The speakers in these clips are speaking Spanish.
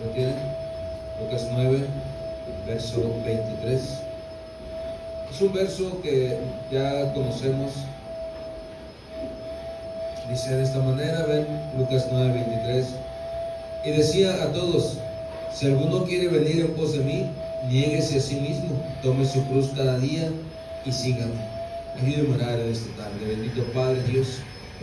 ¿Lo tienen? Lucas 9, verso 23. Es un verso que ya conocemos. Dice de esta manera, ven, Lucas 9, 23. Y decía a todos: si alguno quiere venir en pos de mí, niéguese a sí mismo, tome su cruz cada día y sígame. Ayúdeme a orar en esta tarde. Bendito Padre Dios,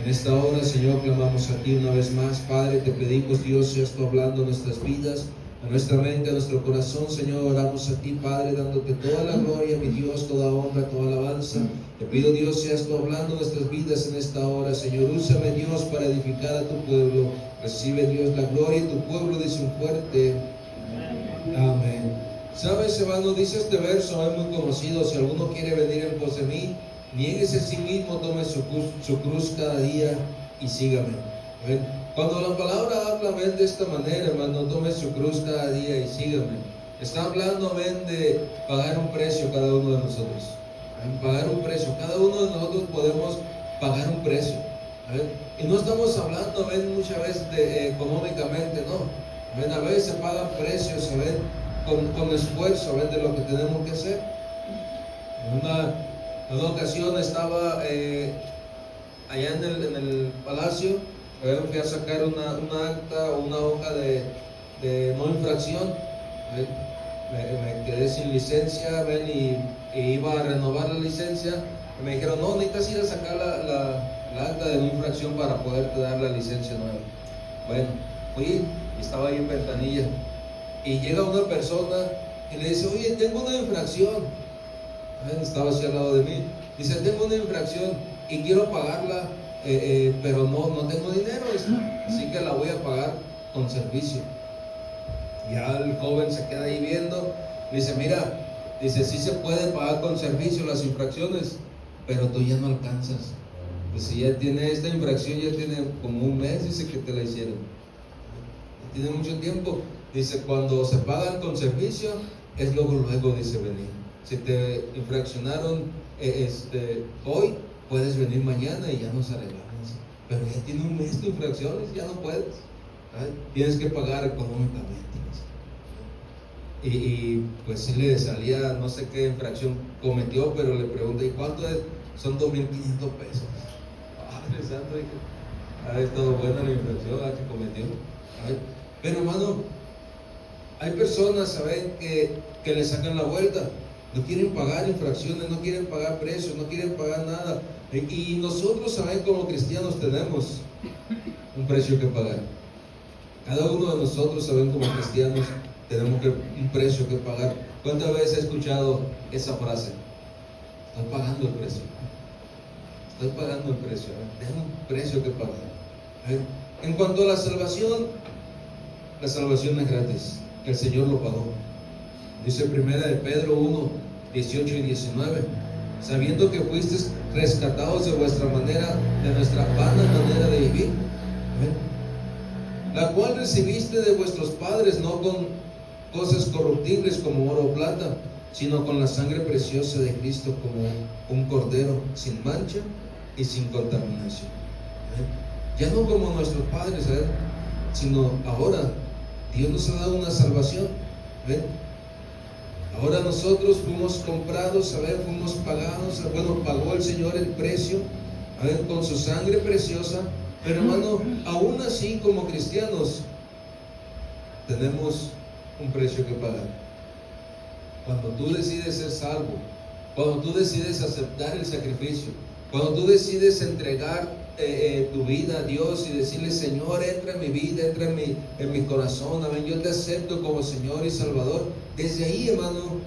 en esta hora, Señor, clamamos a ti una vez más. Padre, te pedimos, Dios, seas tú hablando a nuestras vidas, a nuestra mente, a nuestro corazón. Señor, oramos a ti, Padre, dándote toda la gloria, mi Dios, toda honra, toda alabanza. Te pido, Dios, seas tú hablando a nuestras vidas en esta hora. Señor, úsame, Dios, para edificar a tu pueblo. Recibe, Dios, la gloria y tu pueblo dice un fuerte amén. ¿Sabes, hermano? Dice este verso, es muy conocido: si alguno quiere venir en pos de mí, niéguese a sí mismo, tome su cruz cada día y sígame. ¿Ven? Cuando la palabra habla, ven, de esta manera, hermano, tome su cruz cada día y sígame, está hablando, ven, de pagar un precio cada uno de nosotros. ¿Ven? Pagar un precio, cada uno de nosotros podemos pagar un precio. ¿Ven? Y no estamos hablando, ven, muchas veces de económicamente, no. ¿Ven? A veces se pagan precios, ¿ven? Con esfuerzo, ¿ven? De lo que tenemos que hacer. En una ocasión estaba allá en el palacio, fui a sacar una acta o una hoja de no infracción. Me quedé sin licencia, ven, y iba a renovar la licencia. Y me dijeron: no, necesitas ir a sacar la acta de no infracción para poderte dar la licencia nueva. Bueno, fui y estaba ahí en ventanilla. Y llega una persona y le dice: oye, tengo una infracción. Estaba así al lado de mí. Dice: tengo una infracción y quiero pagarla, pero no tengo dinero, así que la voy a pagar con servicio. Ya el joven se queda ahí viendo. Dice: mira, dice, sí se puede pagar con servicio las infracciones, pero tú ya no alcanzas. Dice: ya tiene esta infracción, ya tiene como un mes, dice, que te la hicieron. Tiene mucho tiempo. Dice: cuando se pagan con servicio, es luego, dice, venir. Si te infraccionaron hoy, puedes venir mañana y ya nos arreglamos. Pero ya tiene un mes de infracciones, ya no puedes. ¿Sabes? Tienes que pagar económicamente. Y pues sí le salía, no sé qué infracción cometió, pero le pregunté: ¿y cuánto es? Son 2,500 pesos. Padre santo, ha estado buena la infracción que cometió. ¿Sabes? Pero, hermano, hay personas, ¿saben?, que le sacan la vuelta. No quieren pagar infracciones, no quieren pagar precios, no quieren pagar nada. Y nosotros, ¿saben?, como cristianos tenemos un precio que pagar. Cada uno de nosotros, ¿saben?, como cristianos tenemos un precio que pagar. ¿Cuántas veces he escuchado esa frase? Estoy pagando el precio. Estoy pagando el precio. Tengo un precio que pagar. En cuanto a la salvación es gratis. El Señor lo pagó. Dice primera de Pedro 1, 18 y 19: sabiendo que fuisteis rescatados de nuestra vana manera de vivir, la cual recibiste de vuestros padres, no con cosas corruptibles como oro o plata, sino con la sangre preciosa de Cristo, como un cordero sin mancha y sin contaminación. Ya no como nuestros padres, sino ahora Dios nos ha dado una salvación. Ahora nosotros fuimos comprados, fuimos pagados, pagó el Señor el precio, con su sangre preciosa. Pero, hermano, aún así, como cristianos, tenemos un precio que pagar. Cuando tú decides ser salvo, cuando tú decides aceptar el sacrificio, cuando tú decides entregar tu vida a Dios y decirle: Señor, entra en mi vida, entra en mi corazón, amén, yo te acepto como Señor y Salvador. Desde ahí, hermano,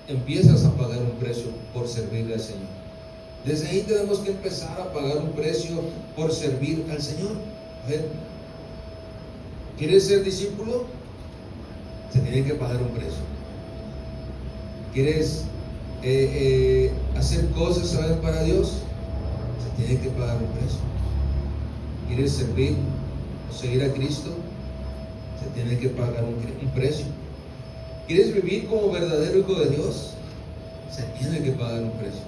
empiezas a pagar un precio por servirle al Señor. Desde ahí tenemos que empezar a pagar un precio por servir al Señor. ¿Quieres ser discípulo? Se tiene que pagar un precio. ¿Quieres hacer cosas, para Dios? Se tiene que pagar un precio. ¿Quieres servir o seguir a Cristo? Se tiene que pagar un precio. ¿Quieres vivir como verdadero hijo de Dios? Se tiene que pagar un precio.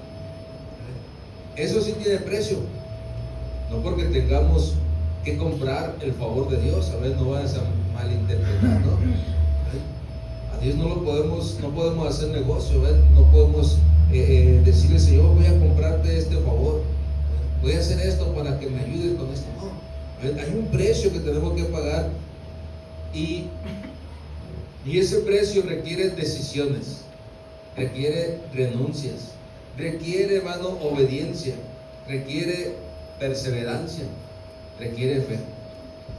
Eso sí tiene precio. No porque tengamos que comprar el favor de Dios. No vayas a malinterpretar, ¿no? A Dios no podemos hacer negocio, ¿ves? No podemos decirle, Señor, voy a comprarte este favor, voy a hacer esto para que me ayudes con esto. No, hay un precio que tenemos que pagar, y ese precio requiere decisiones, requiere renuncias, requiere, hermano, obediencia, requiere perseverancia, requiere fe.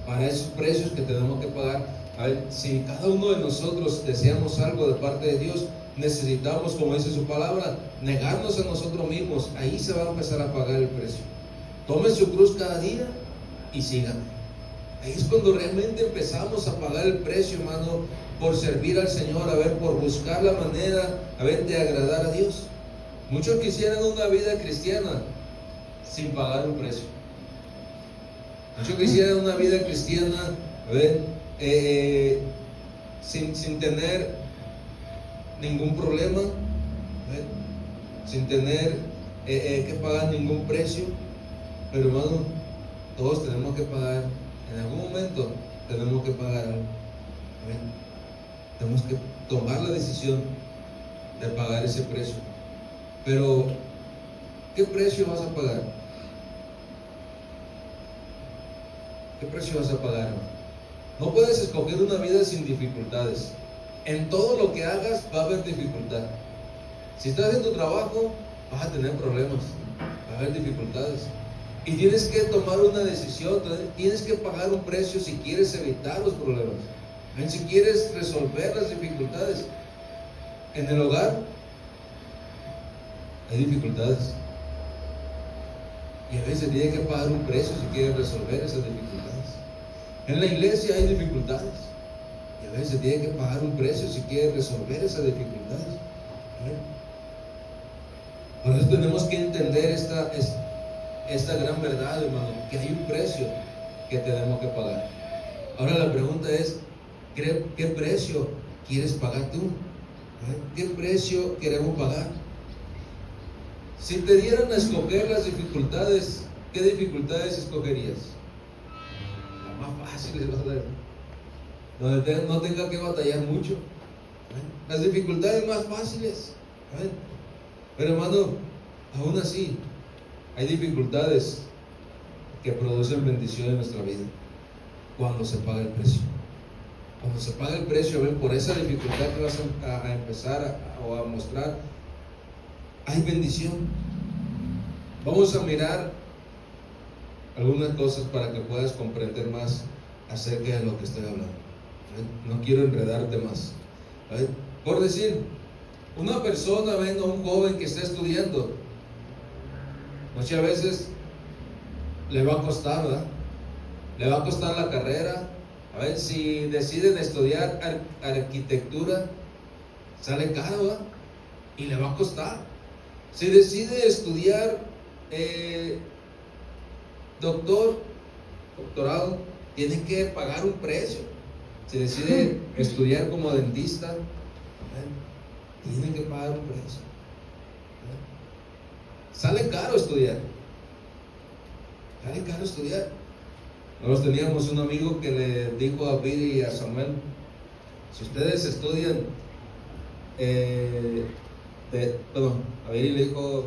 Para esos precios que tenemos que pagar, a ver, si cada uno de nosotros deseamos algo de parte de Dios, necesitamos, como dice su palabra, negarnos a nosotros mismos. Ahí se va a empezar a pagar el precio. Tome su cruz cada día y sígame. Ahí es cuando realmente empezamos a pagar el precio, hermano, por servir al Señor, a ver, por buscar la manera, a ver, de agradar a Dios. Muchos quisieran una vida cristiana sin pagar un precio. Muchos quisieran una vida cristiana, a ver, sin tener ningún problema, ¿ver? Sin tener que pagar ningún precio. Pero, hermano, todos tenemos que pagar. En algún momento tenemos que pagar algo. ¿Ver? Tenemos que tomar la decisión de pagar ese precio. Pero, ¿qué precio vas a pagar? ¿Qué precio vas a pagar? No puedes escoger una vida sin dificultades. En todo lo que hagas va a haber dificultad. Si estás en tu trabajo, vas a tener problemas, va a haber dificultades. Y tienes que tomar una decisión, tienes que pagar un precio si quieres evitar los problemas, si quieres resolver las dificultades. En el hogar hay dificultades, y a veces tienes que pagar un precio si quieres resolver esas dificultades. En la iglesia hay dificultades, y a veces tienes que pagar un precio si quieres resolver esas dificultades. Por eso tenemos que entender esta gran verdad, hermano, que hay un precio que tenemos que pagar. Ahora la pregunta es, ¿qué precio quieres pagar tú? ¿Qué precio queremos pagar? Si te dieran a escoger las dificultades, ¿qué dificultades escogerías? Las más fáciles, donde no tenga que batallar mucho. Las dificultades más fáciles. Pero, hermano, aún así hay dificultades que producen bendición en nuestra vida cuando se paga el precio. Cuando se paga el precio, ven, por esa dificultad que vas a empezar o a mostrar, hay bendición. Vamos a mirar algunas cosas para que puedas comprender más acerca de lo que estoy hablando. No quiero enredarte más. Por decir, una persona, ven, o un joven que está estudiando, muchas veces le va a costar, ¿verdad? Le va a costar la carrera. A ver, si deciden estudiar arquitectura, sale caro, ¿verdad? Y le va a costar. Si decide estudiar doctorado, tiene que pagar un precio. Si decide estudiar como dentista, tiene que pagar un precio. Sale caro estudiar. Sale caro estudiar. Nosotros teníamos un amigo que le dijo a Billy y a Samuel: si ustedes estudian, a Billy le dijo,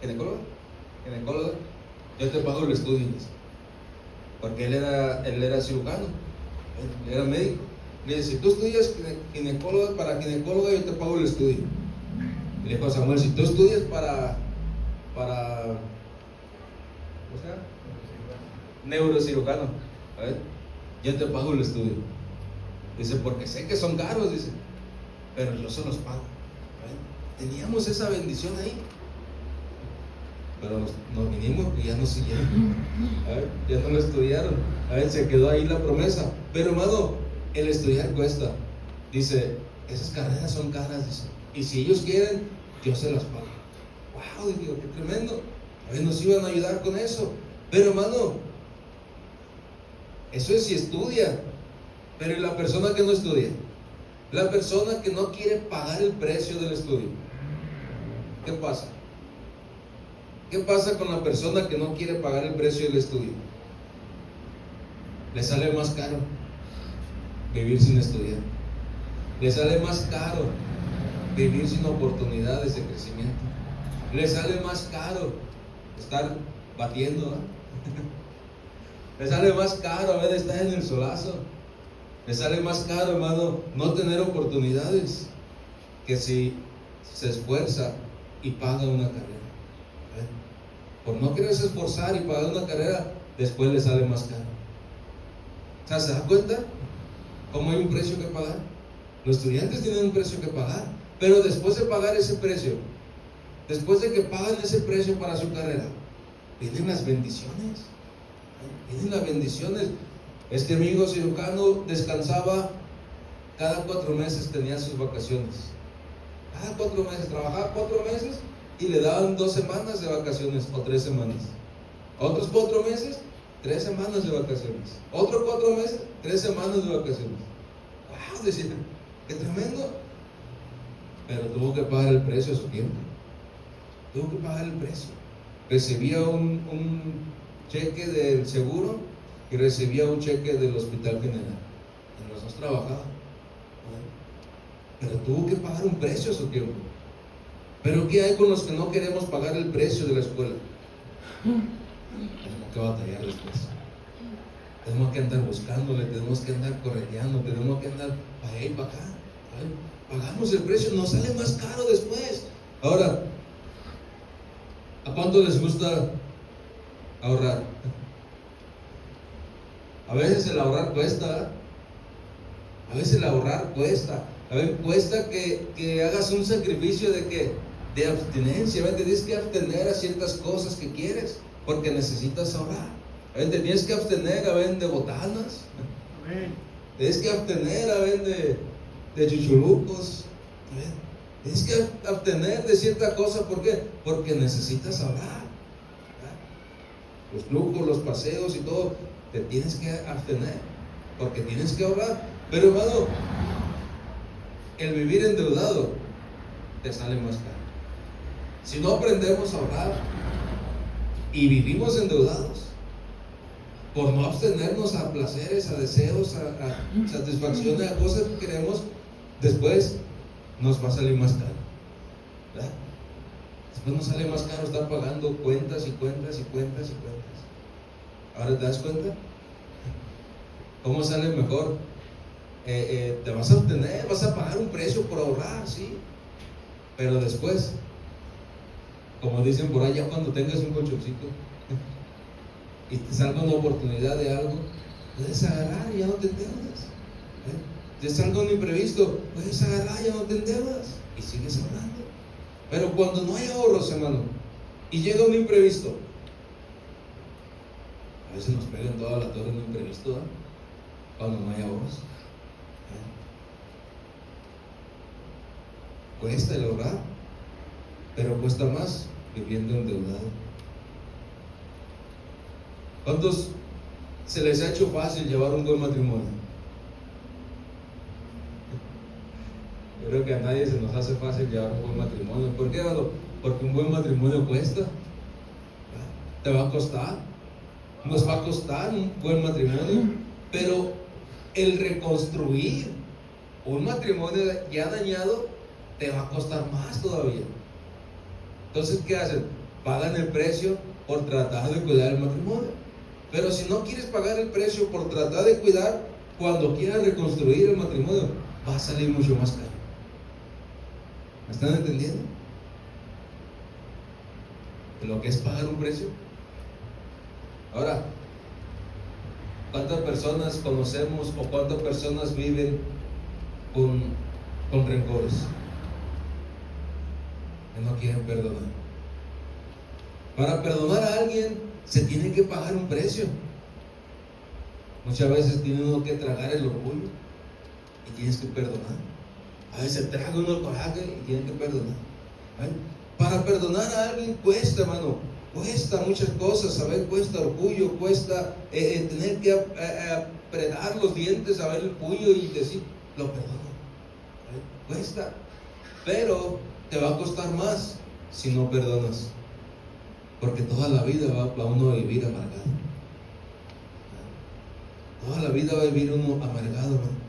ginecóloga, yo te pago el estudio, porque él era cirujano, él era médico. Le dice: si tú estudias ginecóloga, para ginecóloga yo te pago el estudio. Y le dijo a Samuel: si tú estudias para neurocirujano, a ver, yo te pago el estudio. Dice: porque sé que son caros, dice, pero yo se los pago. Teníamos esa bendición ahí, pero nos vinimos y ya no siguieron. A ver, ya no lo estudiaron. A ver, se quedó ahí la promesa. Pero, hermano, el estudiar cuesta. Dice: esas carreras son caras, dice, y si ellos quieren, yo se las pago. Wow, digo, qué tremendo. A ver, nos iban a ayudar con eso. Pero, hermano, eso es si estudia. Pero ¿y la persona que no estudia? La persona que no quiere pagar el precio del estudio, ¿qué pasa? ¿Qué pasa con la persona que no quiere pagar el precio del estudio? Le sale más caro. vivir sin estudiar. Le sale más caro vivir sin oportunidades de crecimiento. Le sale más caro estar batiendo, ¿no? Le sale más caro a ver estar en el solazo. Le sale más caro, hermano, no tener oportunidades que si se esfuerza y paga una carrera. Por no quererse esforzar y pagar una carrera, después le sale más caro. O sea, ¿se da cuenta cómo hay un precio que pagar? Los estudiantes tienen un precio que pagar, pero después de pagar ese precio, después de que pagan ese precio para su carrera, vienen las bendiciones. Vienen las bendiciones. Este amigo cirujano descansaba cada 4 meses, tenía sus vacaciones. Cada 4 meses, trabajaba 4 meses y le daban 2 semanas de vacaciones o 3 semanas. Otros 4 meses, 3 semanas de vacaciones. Otros 4 meses, 3 semanas de vacaciones. ¡Wow! Decían, ¡qué tremendo! Pero tuvo que pagar el precio de su tiempo. Tuvo que pagar el precio. Recibía un cheque del seguro y recibía un cheque del hospital general. En los dos trabajaba. Pero tuvo que pagar un precio a su tiempo. Pero ¿qué hay con los que no queremos pagar el precio de la escuela? Tenemos que batallar después. Tenemos que andar buscándole, tenemos que andar correteando, tenemos que andar para allá y para acá. Pagamos el precio, nos sale más caro después. Ahora, ¿a cuánto les gusta ahorrar? A veces el ahorrar cuesta. A veces el ahorrar cuesta. A ver, cuesta que hagas un sacrificio de abstinencia. A ver, te tienes que abstener a ciertas cosas que quieres porque necesitas ahorrar. A ver, te tienes que abstener a ver de botanas. Tienes que abstener a ver de chuchulucos. Tienes que abstener de cierta cosa. ¿Por qué? Porque necesitas ahorrar. Los lujos, los paseos y todo, te tienes que abstener porque tienes que ahorrar. Pero hermano, el vivir endeudado te sale más caro. Si no aprendemos a ahorrar y vivimos endeudados por no abstenernos a placeres, a deseos, a satisfacciones, a cosas que queremos, después nos va a salir más caro, ¿verdad? Después nos sale más caro estar pagando cuentas y cuentas y cuentas y cuentas. ¿Ahora te das cuenta? ¿Cómo sale mejor? Te vas a obtener, vas a pagar un precio por ahorrar, sí, pero después, como dicen por allá, cuando tengas un colchoncito y te salga una oportunidad de algo, puedes agarrar y ya no te endeudas. Te salga un imprevisto, puedes agarrar y ya no te endeudas y sigues ahorrando. Pero cuando no hay ahorros, hermano, y llega un imprevisto, a veces nos pegan toda la torre en un imprevisto, ¿eh? Cuando no hay ahorros. Cuesta el ahorrar, pero cuesta más viviendo endeudado. ¿Cuántos se les ha hecho fácil llevar un buen matrimonio? Yo creo que a nadie se nos hace fácil llevar un buen matrimonio. ¿Por qué, hermano? Porque un buen matrimonio cuesta. Te va a costar. Nos va a costar un buen matrimonio. Pero el reconstruir un matrimonio ya dañado te va a costar más todavía. Entonces, ¿qué hacen? Pagan el precio por tratar de cuidar el matrimonio. Pero si no quieres pagar el precio por tratar de cuidar, cuando quieras reconstruir el matrimonio, va a salir mucho más caro. ¿Me están entendiendo? De lo que es pagar un precio. Ahora, ¿cuántas personas conocemos o cuántas personas viven con rencores? Que no quieren perdonar. Para perdonar a alguien se tiene que pagar un precio. Muchas veces tiene uno que tragar el orgullo y tienes que perdonar. A veces traga uno el coraje y tiene que perdonar. Para perdonar a alguien cuesta, hermano. Cuesta muchas cosas, ¿sabes? Cuesta orgullo, cuesta tener que apretar los dientes, a ver el puño y decir, lo perdono. Cuesta, pero te va a costar más si no perdonas, porque toda la vida va uno a vivir amargado. Toda la vida va a vivir uno amargado, ¿no?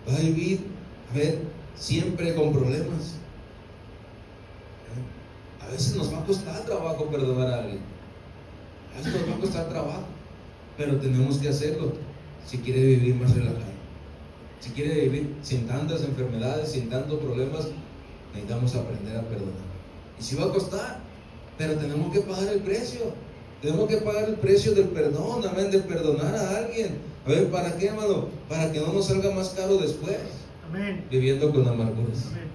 va a vivir, siempre con problemas. A veces nos va a costar trabajo perdonar a alguien. A veces nos va a costar trabajo, pero tenemos que hacerlo si quiere vivir más relajado. Si quiere vivir sin tantas enfermedades, sin tantos problemas, necesitamos aprender a perdonar. Y si va a costar, pero tenemos que pagar el precio. Tenemos que pagar el precio del perdón, amén, de perdonar a alguien. ¿Para qué, hermano? Para que no nos salga más caro después. Amén. Viviendo con amarguras. Amén.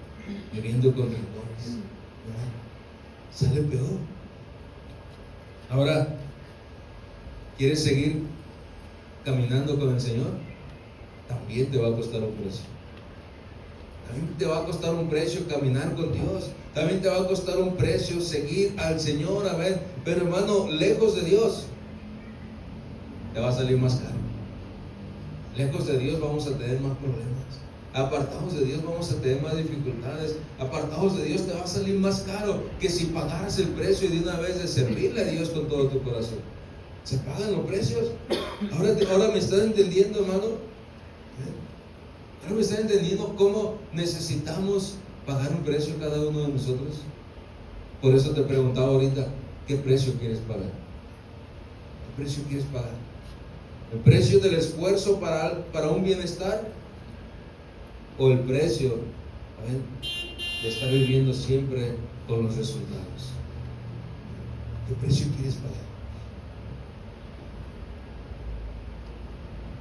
Viviendo con rencores. Amén. Sale peor. Ahora, ¿quieres seguir caminando con el Señor? También te va a costar un precio. También te va a costar un precio caminar con Dios. También te va a costar un precio seguir al Señor, amén. Pero hermano, lejos de Dios te va a salir más caro. Lejos de Dios vamos a tener más problemas. Apartados de Dios vamos a tener más dificultades. Apartados de Dios te va a salir más caro que si pagaras el precio de una vez de servirle a Dios con todo tu corazón. ¿Se pagan los precios? Ahora me estás entendiendo, hermano. Ahora me estás entendiendo cómo necesitamos pagar un precio cada uno de nosotros. Por eso te preguntaba ahorita, ¿qué precio quieres pagar? ¿Qué precio quieres pagar? ¿El precio del esfuerzo para un bienestar? ¿O el precio de estar viviendo siempre con los resultados? ¿Qué precio quieres pagar?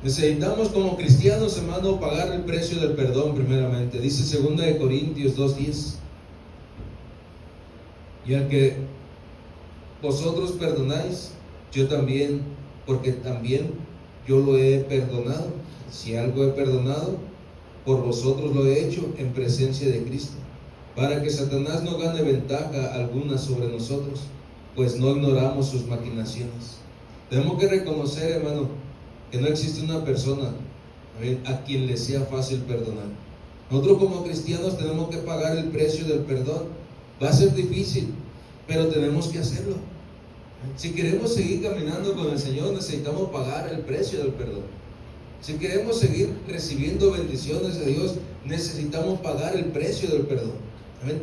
Necesitamos como cristianos, hermano, pagar el precio del perdón primeramente. Dice 2 Corintios 2:10. Y al que vosotros perdonáis, yo también, porque también yo lo he perdonado. Si algo he perdonado, por vosotros lo he hecho en presencia de Cristo, para que Satanás no gane ventaja alguna sobre nosotros, pues no ignoramos sus maquinaciones. Tenemos que reconocer, hermano, que no existe una persona a quien le sea fácil perdonar. Nosotros como cristianos tenemos que pagar el precio del perdón. Va a ser difícil, pero tenemos que hacerlo. Si queremos seguir caminando con el Señor, necesitamos pagar el precio del perdón. Si queremos seguir recibiendo bendiciones de Dios, necesitamos pagar el precio del perdón.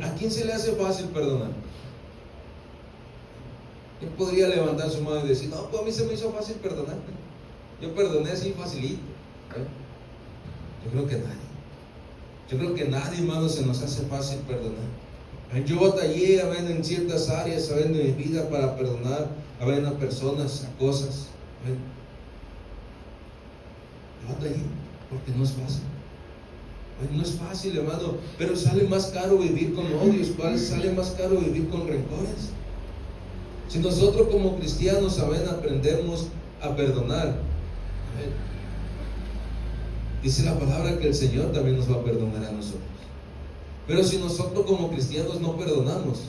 ¿A quién se le hace fácil perdonar? ¿Quién podría levantar su mano y decir, no, pues a mí se me hizo fácil perdonar? Yo perdoné así facilito. Yo creo que nadie. Yo creo que nadie, hermano, se nos hace fácil perdonar. Yo batallé, en ciertas áreas, de mi vida para perdonar, a personas, a cosas. Yo batallé, porque no es fácil. No es fácil, hermano, pero sale más caro vivir con odios, sale más caro vivir con rencores. Si nosotros como cristianos, aprendemos a perdonar, dice la palabra que el Señor también nos va a perdonar a nosotros. Pero si nosotros como cristianos no perdonamos,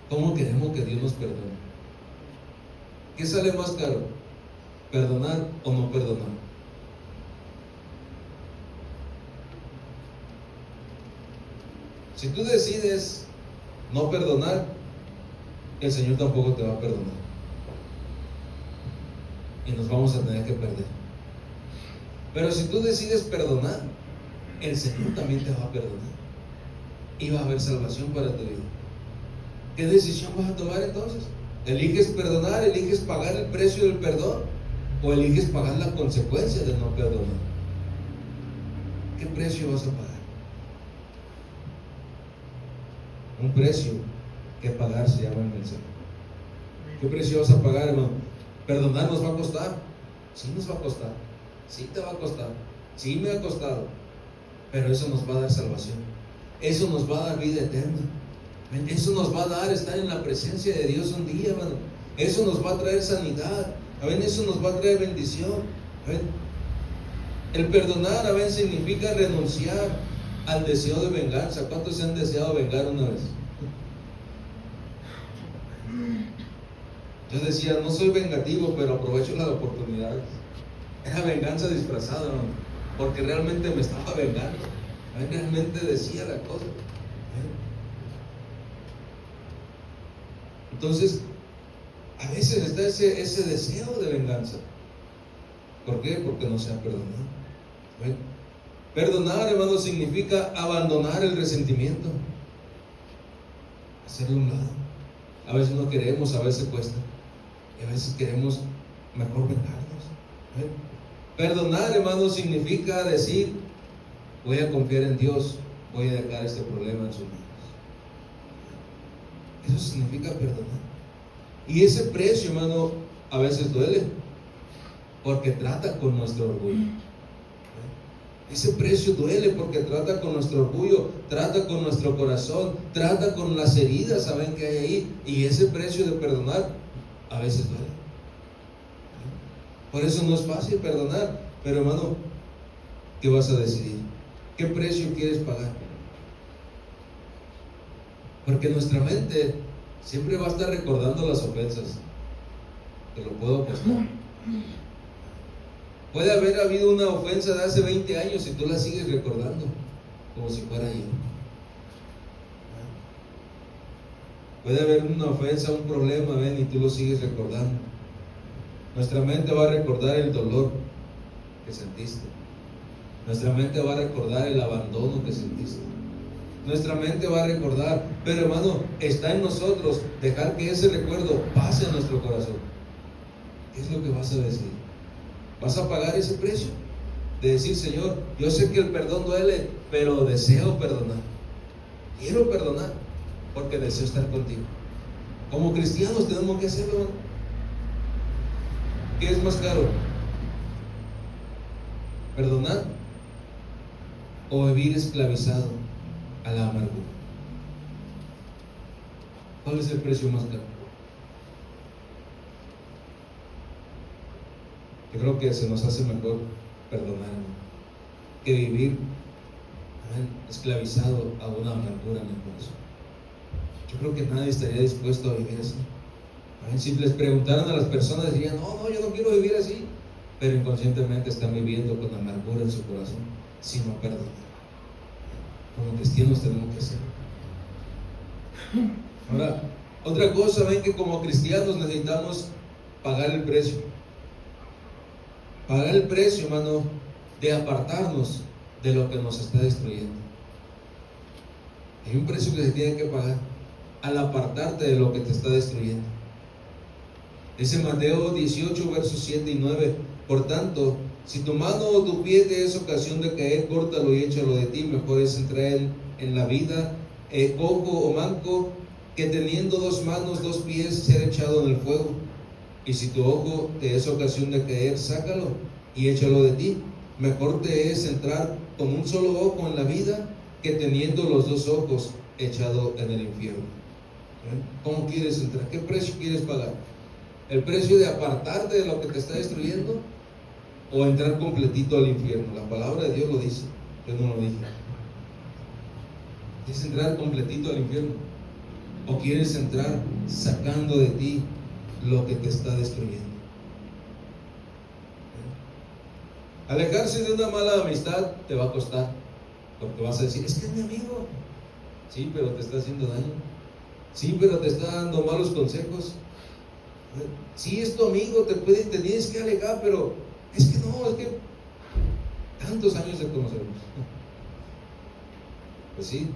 ¿cómo queremos que Dios nos perdone? ¿Qué sale más caro? ¿Perdonar o no perdonar? Si tú decides no perdonar, el Señor tampoco te va a perdonar. Y nos vamos a tener que perder. Pero si tú decides perdonar, el Señor también te va a perdonar. Y va a haber salvación para tu vida. ¿Qué decisión vas a tomar entonces? ¿Eliges perdonar? ¿Eliges pagar el precio del perdón? ¿O eliges pagar las consecuencias de no perdonar? ¿Qué precio vas a pagar? Un precio que pagar se llama el mensaje. ¿Qué precio vas a pagar, hermano? ¿Perdonar nos va a costar? Sí nos va a costar. Sí te va a costar. Sí me ha costado. Pero eso nos va a dar salvación. Eso nos va a dar vida eterna. Eso nos va a dar estar en la presencia de Dios un día, hermano. Eso nos va a traer sanidad. Eso nos va a traer bendición. El perdonar, significa renunciar al deseo de venganza. ¿Cuántos se han deseado vengar una vez? Yo decía, no soy vengativo, pero aprovecho las oportunidades. Era venganza disfrazada, hermano, porque realmente me estaba vengando. Realmente decía la cosa. Entonces, a veces está ese deseo de venganza. ¿Por qué? Porque no se ha perdonado. Perdonar, hermano, significa abandonar el resentimiento, hacerlo a un lado. A veces no queremos, a veces cuesta, y a veces queremos mejor vengarnos. Perdonar, hermano, significa decir: voy a confiar en Dios, voy a dejar este problema en sus manos. Eso significa perdonar. Y ese precio, hermano, a veces duele, porque trata con nuestro orgullo. Ese precio duele porque trata con nuestro orgullo, trata con nuestro corazón, trata con las heridas, ¿saben?, que hay ahí. Y ese precio de perdonar a veces duele. Por eso no es fácil perdonar. Pero, hermano, ¿qué vas a decidir? ¿Qué precio quieres pagar? Porque nuestra mente siempre va a estar recordando las ofensas. Te lo puedo apostar. Puede haber habido una ofensa de hace 20 años y tú la sigues recordando como si fuera ayer. Puede haber una ofensa, un problema, ven, y tú lo sigues recordando. Nuestra mente va a recordar el dolor que sentiste. Nuestra mente va a recordar el abandono que sentiste. Nuestra mente va a recordar, pero, hermano, está en nosotros dejar que ese recuerdo pase a nuestro corazón. ¿Qué es lo que vas a decir? ¿Vas a pagar ese precio? De decir: Señor, yo sé que el perdón duele, pero deseo perdonar. Quiero perdonar porque deseo estar contigo. Como cristianos tenemos que hacerlo, ¿no? ¿Qué es más caro? ¿Perdonar o vivir esclavizado a la amargura? ¿Cuál es el precio más caro? Yo creo que se nos hace mejor perdonar que vivir esclavizado a una amargura en el corazón. Yo creo que nadie estaría dispuesto a vivir así. Si les preguntaran a las personas, dirían: no, yo no quiero vivir así. Pero inconscientemente están viviendo con amargura en su corazón, si no perdonan. Como cristianos tenemos que hacerlo. Ahora, otra cosa, ven, que como cristianos necesitamos pagar el precio. Pagar el precio, hermano, de apartarnos de lo que nos está destruyendo. Hay un precio que se tiene que pagar al apartarte de lo que te está destruyendo. Dice Mateo 18, versos 7 y 9: por tanto, si tu mano o tu pie te es ocasión de caer, córtalo y échalo de ti. Mejor es entrar en la vida cojo o manco, que teniendo 2 manos, 2 pies, ser echado en el fuego. Y si tu ojo te es ocasión de caer, sácalo y échalo de ti. Mejor te es entrar con un solo ojo en la vida, que teniendo los 2 ojos echado en el infierno. ¿Cómo quieres entrar? ¿Qué precio quieres pagar? ¿El precio de apartarte de lo que te está destruyendo, o entrar completito al infierno? La palabra de Dios lo dice, yo no lo dije. ¿Quieres entrar completito al infierno, o quieres entrar sacando de ti lo que te está destruyendo? Alejarse de una mala amistad te va a costar, porque vas a decir: es que es mi amigo. Sí, pero te está haciendo daño. Sí, pero te está dando malos consejos. Sí, es tu amigo, te tienes que alejar, pero es que no, es que tantos años de conocernos. Pues sí,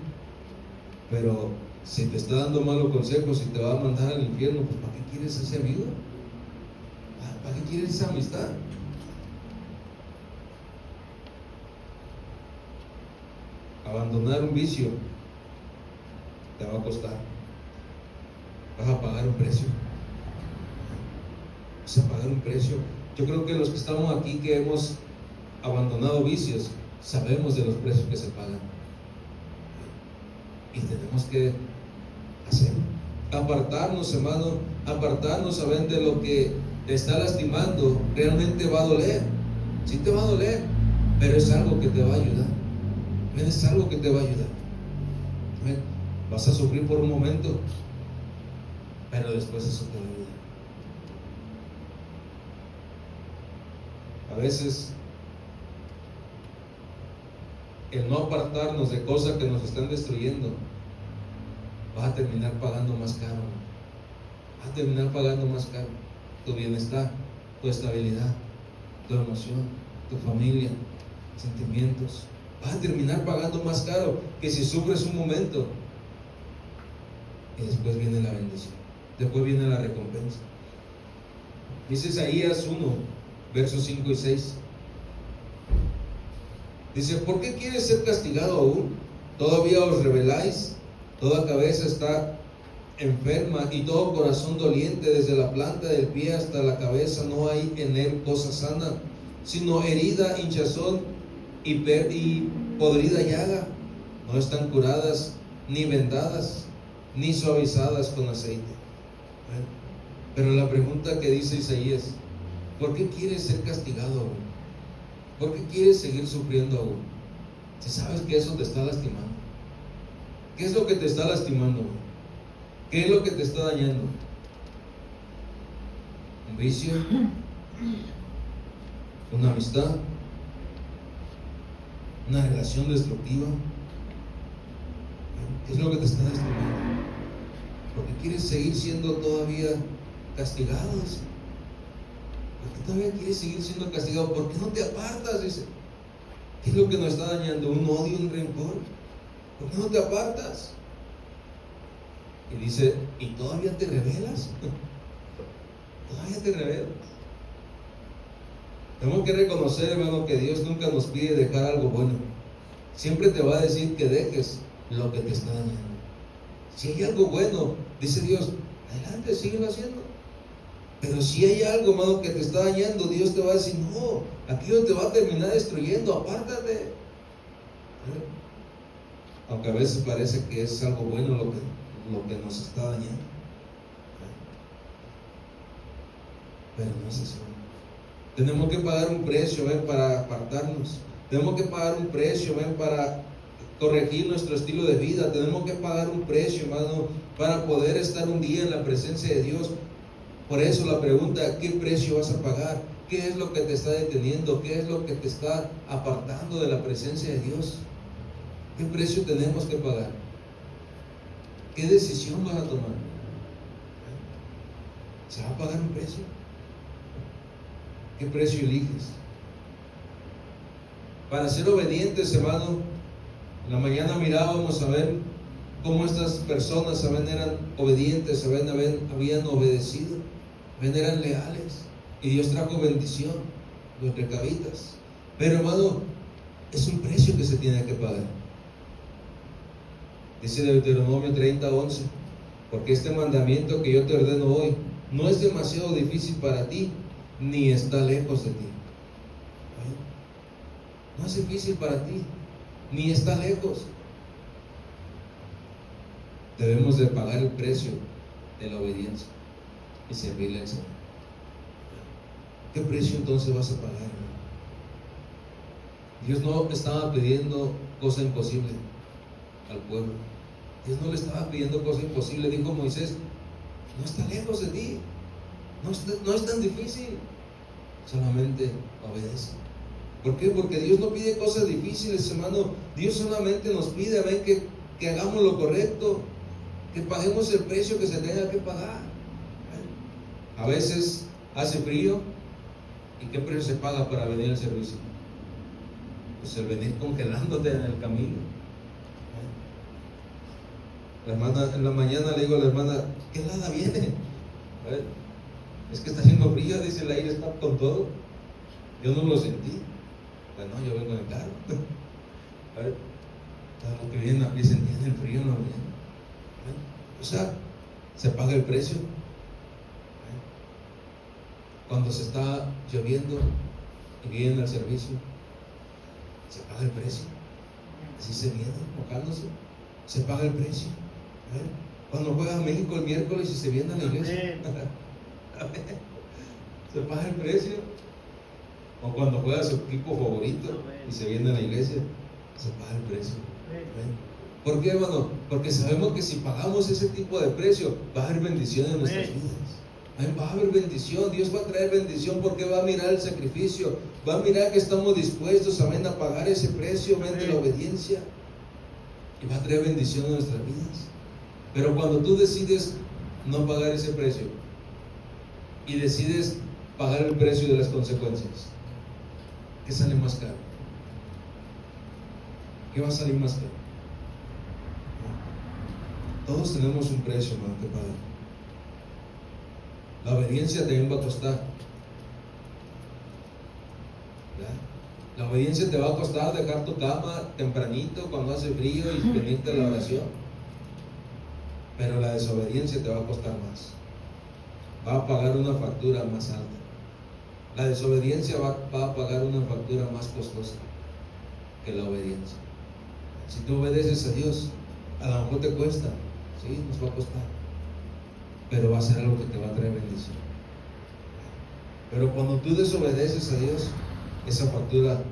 pero si te está dando malos consejos y te va a mandar al infierno, pues ¿para qué quieres ese amigo? ¿Para qué quieres esa amistad? Abandonar un vicio te va a costar. Vas a pagar un precio. Vas a pagar un precio. Yo creo que los que estamos aquí, que hemos abandonado vicios, sabemos de los precios que se pagan. Y tenemos que hacerlo. Apartarnos, hermano, apartarnos, saben, de lo que te está lastimando. Realmente va a doler. Sí te va a doler, pero es algo que te va a ayudar. Es algo que te va a ayudar. Vas a sufrir por un momento, pero después eso te va a ayudar. A veces el no apartarnos de cosas que nos están destruyendo, vas a terminar pagando más caro. Vas a terminar pagando más caro tu bienestar, tu estabilidad, tu emoción, tu familia, sentimientos. vas a terminar pagando más caro que si sufres un momento y después viene la bendición, después viene la recompensa. Dice Isaías 1, versos 5 y 6. Dice: ¿por qué quieres ser castigado aún? ¿Todavía os rebeláis? Toda cabeza está enferma y todo corazón doliente, desde la planta del pie hasta la cabeza no hay en él cosa sana, sino herida, hinchazón y podrida llaga. No están curadas, ni vendadas, ni suavizadas con aceite. Pero la pregunta que dice Isaías: ¿por qué quieres ser castigado aún? ¿Por qué quieres seguir sufriendo aún? Si sabes que eso te está lastimando. ¿Qué es lo que te está lastimando? ¿Qué es lo que te está dañando? ¿Un vicio? ¿Una amistad? ¿Una relación destructiva? ¿Qué es lo que te está lastimando? ¿Por qué quieres seguir siendo todavía castigado? ¿Por qué todavía quieres seguir siendo castigado? ¿Por qué no te apartas? Dice. ¿Qué es lo que nos está dañando? ¿Un odio, un rencor? ¿Por qué no te apartas? Y dice: ¿y todavía te rebelas? ¿Todavía te rebelas? Tenemos que reconocer, hermano, que Dios nunca nos pide dejar algo bueno. Siempre te va a decir que dejes lo que te está dañando. Si hay algo bueno, dice Dios, adelante, síguelo haciendo. Pero si hay algo, hermano, que te está dañando, Dios te va a decir: no, aquello te va a terminar destruyendo, apártate. Aunque a veces parece que es algo bueno lo que nos está dañando, pero no es eso. Tenemos que pagar un precio, para apartarnos. Tenemos que pagar un precio, para corregir nuestro estilo de vida. Tenemos que pagar un precio, hermano, para poder estar un día en la presencia de Dios. Por eso la pregunta: ¿qué precio vas a pagar? ¿Qué es lo que te está deteniendo? ¿Qué es lo que te está apartando de la presencia de Dios? ¿Qué precio tenemos que pagar? ¿Qué decisión vas a tomar? ¿Se va a pagar un precio? ¿Qué precio eliges? Para ser obedientes, hermano, en la mañana mirábamos a ver cómo estas personas eran obedientes, habían obedecido, eran leales, y Dios trajo bendición, los recabitas. Pero, hermano, es un precio que se tiene que pagar. Dice Deuteronomio 30:11: porque este mandamiento que yo te ordeno hoy no es demasiado difícil para ti, ni está lejos de ti. No es difícil para ti, ni está lejos. Debemos de pagar el precio de la obediencia y servirle al Señor. ¿Qué precio entonces vas a pagar, hermano? Dios no estaba pidiendo cosa imposible al pueblo. Dios no le estaba pidiendo cosa imposible. Dijo Moisés: no está lejos de ti, no es tan difícil, solamente obedece. ¿Por qué? Porque Dios no pide cosas difíciles, hermano. Dios solamente nos pide, que hagamos lo correcto, que paguemos el precio que se tenga que pagar. A veces hace frío, ¿y qué precio se paga para venir al servicio? Pues el venir congelándote en el camino. La hermana, en la mañana le digo a la hermana: ¿qué helada viene? Es que está haciendo frío, dice, el aire está con todo. Yo no lo sentí. Bueno, yo vengo en el carro. Todo lo que viene aquí se entiende, el frío no viene. O sea, se paga el precio. Cuando se está lloviendo y vienen al servicio, se paga el precio. Así se viene, mojándose, se paga el precio. Cuando juega México el miércoles y se viene a la iglesia, se paga el precio. O cuando juega su equipo favorito y se viene a la iglesia, se paga el precio. ¿Por qué, hermano? Porque sabemos que si pagamos ese tipo de precio, va a haber bendición en nuestras vidas. Va a haber bendición. Dios va a traer bendición, porque va a mirar el sacrificio, va a mirar que estamos dispuestos a pagar ese precio de la obediencia, y va a traer bendición en nuestras vidas. Pero cuando tú decides no pagar ese precio y decides pagar el precio de las consecuencias, ¿qué sale más caro? ¿Qué va a salir más caro? Todos tenemos un precio, hermano, que pagar. La obediencia también va a costar. ¿Verdad? La obediencia te va a costar dejar tu cama tempranito cuando hace frío y venirte a la oración. Pero la desobediencia te va a costar más. Va a pagar una factura más alta. La desobediencia va a pagar una factura más costosa que la obediencia. Si tú obedeces a Dios, a lo mejor te cuesta, sí, nos va a costar, pero va a ser algo que te va a traer bendición. Pero cuando tú desobedeces a Dios, esa factura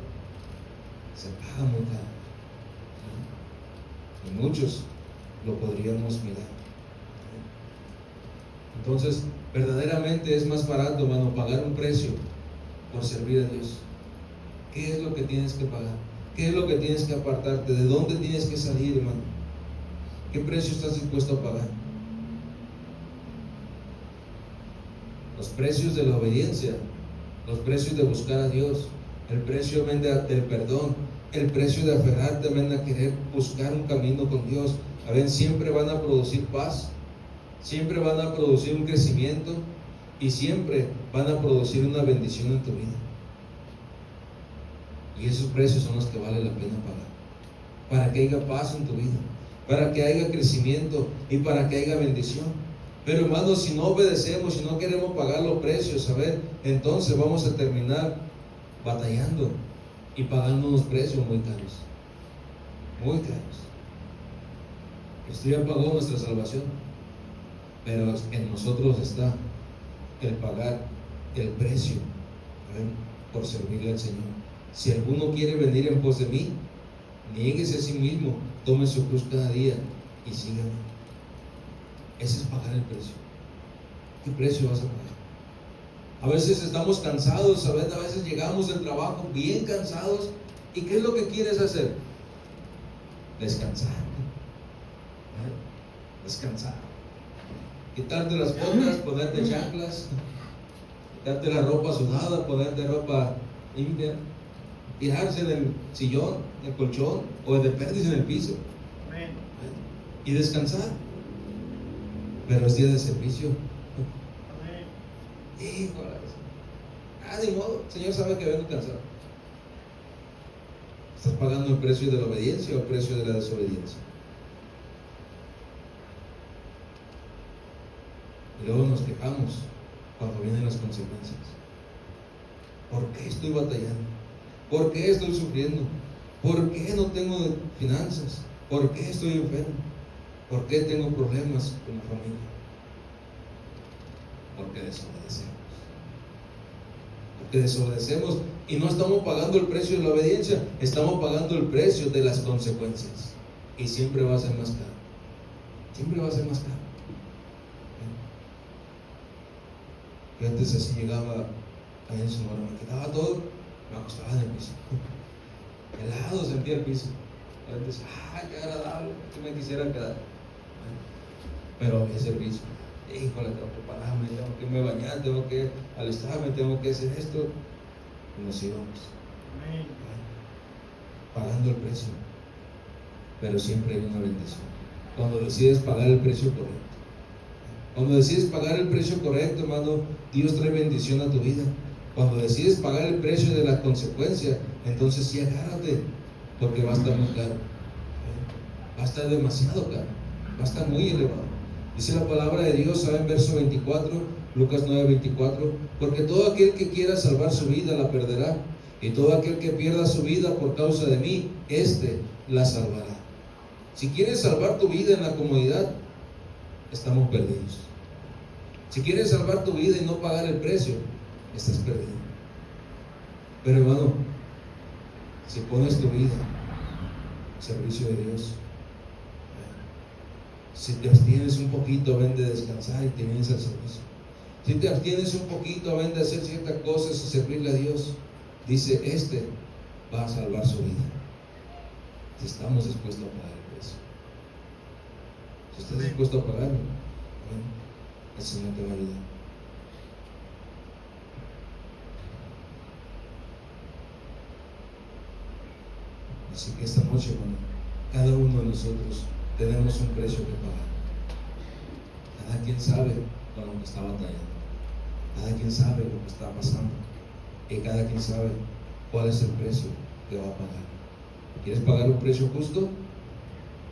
se paga muy caro. Y muchos lo podríamos mirar. Entonces, verdaderamente es más barato, hermano, pagar un precio por servir a Dios. ¿Qué es lo que tienes que pagar? ¿Qué es lo que tienes que apartarte? ¿De dónde tienes que salir, hermano? ¿Qué precio estás dispuesto a pagar? Los precios de la obediencia, los precios de buscar a Dios, el precio del perdón, el precio de aferrarte a querer buscar un camino con Dios, a ver, siempre van a producir paz, siempre van a producir un crecimiento y siempre van a producir una bendición en tu vida. Y esos precios son los que vale la pena pagar, para que haya paz en tu vida, para que haya crecimiento y para que haya bendición. Pero hermanos, si no obedecemos, si no queremos pagar los precios, a ver, entonces vamos a terminar batallando y pagando unos precios muy caros, muy caros. Cristo ya pagó nuestra salvación, pero en nosotros está el pagar el precio, a ver, por servirle al Señor. Si alguno quiere venir en pos de mí, niéguese a sí mismo, tome su cruz cada día y sígame. Ese es pagar el precio. ¿Qué precio vas a pagar? A veces estamos cansados, a veces llegamos del trabajo bien cansados. ¿Y qué es lo que quieres hacer? Descansar. Descansar. Quitarte las botas, ponerte chanclas, quitarte la ropa sudada, ponerte ropa limpia, tirarse en el sillón, en el colchón o de perdiz en el piso. Amén. Y descansar. Pero es día de servicio. Amén. Ni modo, el Señor sabe que vengo cansado. ¿Estás pagando el precio de la obediencia o el precio de la desobediencia? Y luego nos quejamos cuando vienen las consecuencias. ¿Por qué estoy batallando? ¿Por qué estoy sufriendo? ¿Por qué no tengo finanzas? ¿Por qué estoy enfermo? ¿Por qué tengo problemas con la familia? Porque desobedecemos. Porque desobedecemos y no estamos pagando el precio de la obediencia, estamos pagando el precio de las consecuencias. Y siempre va a ser más caro. Siempre va a ser más caro. Y antes así llegaba allá en Sonora, me quedaba todo, me acostaba en el piso. Helado sentía el piso. Antes, qué agradable, que me quisiera quedar. Pero había servicio. Híjole, tengo que pararme, tengo que me bañar, tengo que alistarme, tengo que hacer esto. Y nos íbamos. Amén. Pagando el precio. Pero siempre hay una bendición. Cuando decides pagar el precio correcto. Cuando decides pagar el precio correcto, hermano, Dios trae bendición a tu vida. Cuando decides pagar el precio de la consecuencia, entonces sí agárrate, porque va a estar muy caro. Va a estar demasiado caro. Va a estar muy elevado. Dice la palabra de Dios, ¿saben? Verso 24, Lucas 9:24, porque todo aquel que quiera salvar su vida la perderá, y todo aquel que pierda su vida por causa de mí, éste la salvará. Si quieres salvar tu vida en la comodidad, estamos perdidos. Si quieres salvar tu vida y no pagar el precio, estás perdido. Pero hermano, si pones tu vida al servicio de Dios, si te abstienes un poquito, ven de descansar y te vienes al servicio. Si te abstienes un poquito, ven de hacer ciertas cosas y servirle a Dios, dice, este va a salvar su vida. Si estamos dispuestos a pagar el precio. Si estás dispuesto a pagarlo, el Señor te va a ayudar. Así que esta noche, hermano, cada uno de nosotros tenemos un precio que pagar. Cada quien sabe con lo que está batallando. Cada quien sabe lo que está pasando. Y cada quien sabe cuál es el precio que va a pagar. ¿Quieres pagar un precio justo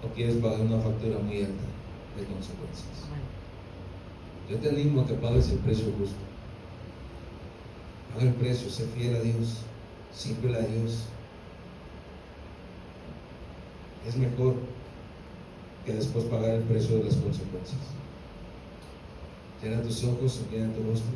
o quieres pagar una factura muy alta de consecuencias? Yo te animo a que pagues el precio justo. Paga el precio, sé fiel a Dios, sírvele a Dios. Es mejor que después pagar el precio de las consecuencias. Cierra tus ojos, inclina tu rostro.